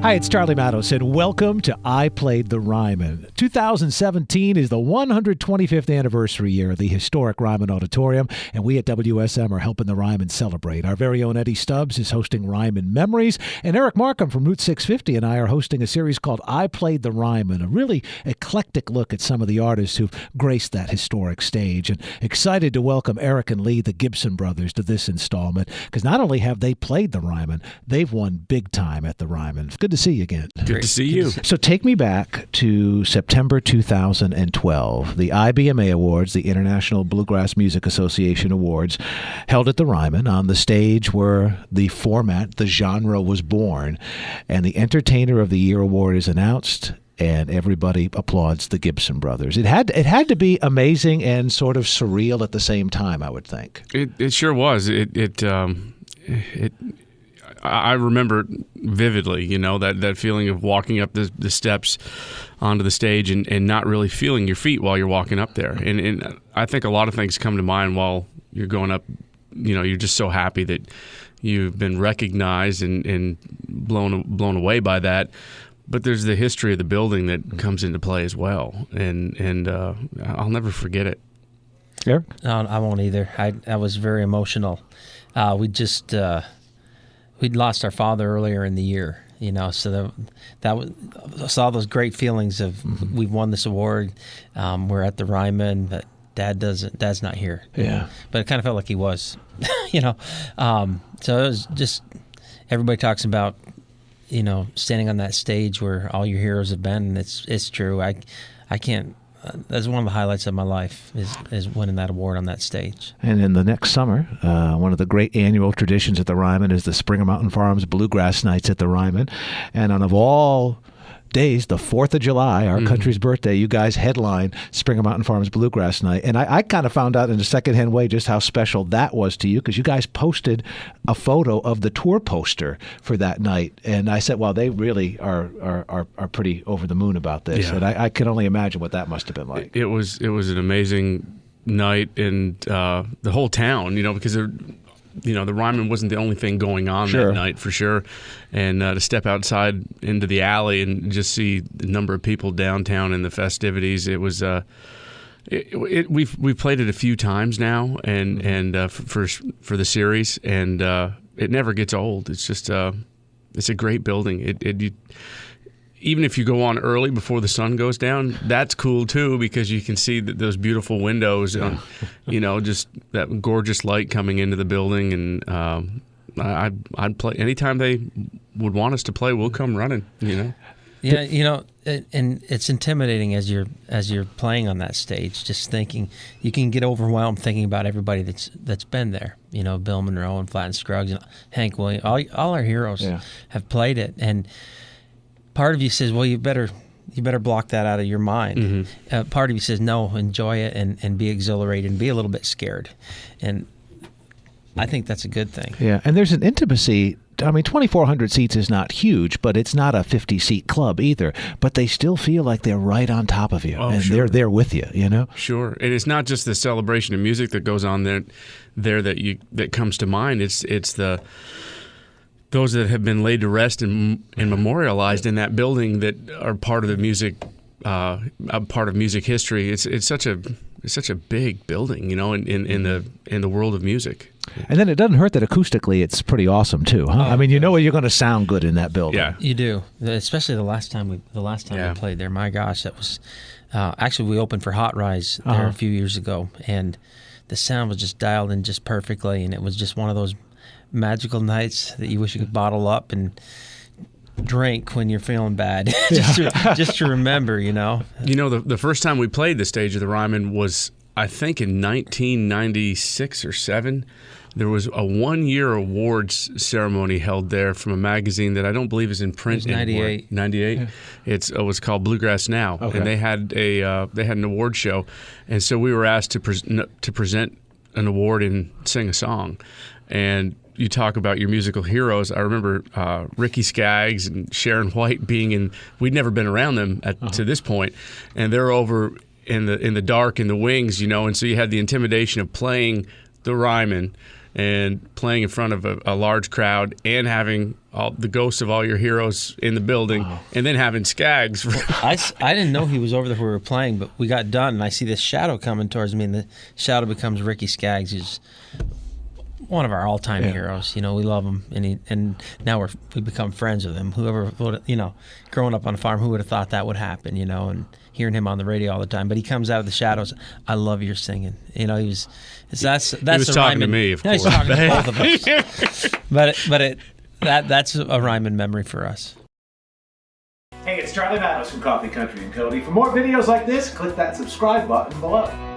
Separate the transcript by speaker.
Speaker 1: Hi, it's Charlie Mattos, and welcome to I Played the Ryman. 2017 is the 125th anniversary year of the historic Ryman Auditorium, and we at WSM are helping the Ryman celebrate. Our very own Eddie Stubbs is hosting Ryman Memories, and Eric Markham from Route 650 and I are hosting a series called I Played the Ryman, a really eclectic look at some of the artists who've graced that historic stage. And excited to welcome Eric and Lee, the Gibson Brothers, to this installment, because not only have they played the Ryman, they've won big time at the Ryman. It's good to see you again.
Speaker 2: Good to see you.
Speaker 1: So take me back to September 2012. The IBMA Awards, the International Bluegrass Music Association Awards, held at the Ryman on the stage where the format, the genre was born. And the Entertainer of the Year award is announced, and everybody applauds the Gibson Brothers. It had to be amazing and sort of surreal at the same time, I would think.
Speaker 2: It sure was. I remember vividly, that feeling of walking up the steps onto the stage and not really feeling your feet while you're walking up there. And I think a lot of things come to mind while you're going up. You're just so happy that you've been recognized and blown away by that. But there's the history of the building that comes into play as well, and I'll never forget it.
Speaker 1: Eric?
Speaker 3: No, I won't either. I was very emotional. We'd lost our father earlier in the year, so that was all those great feelings of we've won this award. We're at the Ryman, but Dad's not here.
Speaker 1: Yeah,
Speaker 3: but it kind of felt like he was, So it was just everybody talks about standing on that stage where all your heroes have been, and it's true. I can't. That's one of the highlights of my life is winning that award on that stage.
Speaker 1: And in the next summer, one of the great annual traditions at the Ryman is the Springer Mountain Farms Bluegrass Nights at the Ryman. And of all days, the 4th of July, our country's birthday, you guys headline Springer Mountain Farms Bluegrass Night. And I kind of found out in a secondhand way just how special that was to you, because you guys posted a photo of the tour poster for that night. And I said, well, they really are pretty over the moon about this. Yeah. And I can only imagine what that must have been like.
Speaker 2: It was an amazing night, and the whole town, because the Ryman wasn't the only thing going on that night, for sure. And to step outside into the alley and just see the number of people downtown in the festivities, it was. We've played it a few times now, and for the series, and it never gets old. It's just it's a great building. Even if you go on early before the sun goes down, that's cool too, because you can see those beautiful windows, and just that gorgeous light coming into the building. And I'd play anytime they would want us to play. We'll come running.
Speaker 3: Yeah, and it's intimidating as you're playing on that stage. Just thinking, you can get overwhelmed thinking about everybody that's been there. Bill Monroe and Flatt and Scruggs and Hank Williams. All our heroes have played it, and part of you says, well, you better block that out of your mind. Part of you says, no, enjoy it and be exhilarated and be a little bit scared. And I think that's a good thing.
Speaker 1: Yeah, and there's an intimacy. I mean, 2,400 seats is not huge, but it's not a 50-seat club either. But they still feel like they're right on top of you, and they're there with you,
Speaker 2: Sure, and it's not just the celebration of music that goes on there that comes to mind. It's those that have been laid to rest and memorialized in that building that are part of the music, part of music history. It's such a big building, in the world of music.
Speaker 1: And then it doesn't hurt that acoustically it's pretty awesome too, huh? I mean, you're going to sound good in that building.
Speaker 2: Yeah,
Speaker 3: you do. Especially the last time we played there. My gosh, that was actually we opened for Hot Rise there a few years ago, and the sound was just dialed in just perfectly, and it was just one of those magical nights that you wish you could bottle up and drink when you're feeling bad, just to remember,
Speaker 2: The first time we played the stage of the Ryman was, I think, in 1996 or 7. There was a 1-year awards ceremony held there from a magazine that I don't believe is in print anymore.
Speaker 3: 98.
Speaker 2: 98. Yeah. It was called Bluegrass Now, and they had an award show, and so we were asked to present an award and sing a song. And you talk about your musical heroes. I remember Ricky Skaggs and Sharon White being in. We'd never been around them to this point, and they're over in the dark in the wings, and so you had the intimidation of playing the Ryman and playing in front of a large crowd and having the ghosts of all your heroes in the building, and then having Skaggs.
Speaker 3: I didn't know he was over there when we were playing, but we got done, and I see this shadow coming towards me, and the shadow becomes Ricky Skaggs, who's one of our all-time heroes. You know, we love him, and now we become friends with him. Whoever would, you know, growing up on a farm, who would have thought that would happen? You know, and hearing him on the radio all the time. But he comes out of the shadows. I love your singing. You know, that's
Speaker 2: he was talking to me, of course.
Speaker 3: He's talking to both of us. That's a Ryman memory for us.
Speaker 1: Hey, it's Charlie Mattos from Coffee Country and Cody. For more videos like this, click that subscribe button below.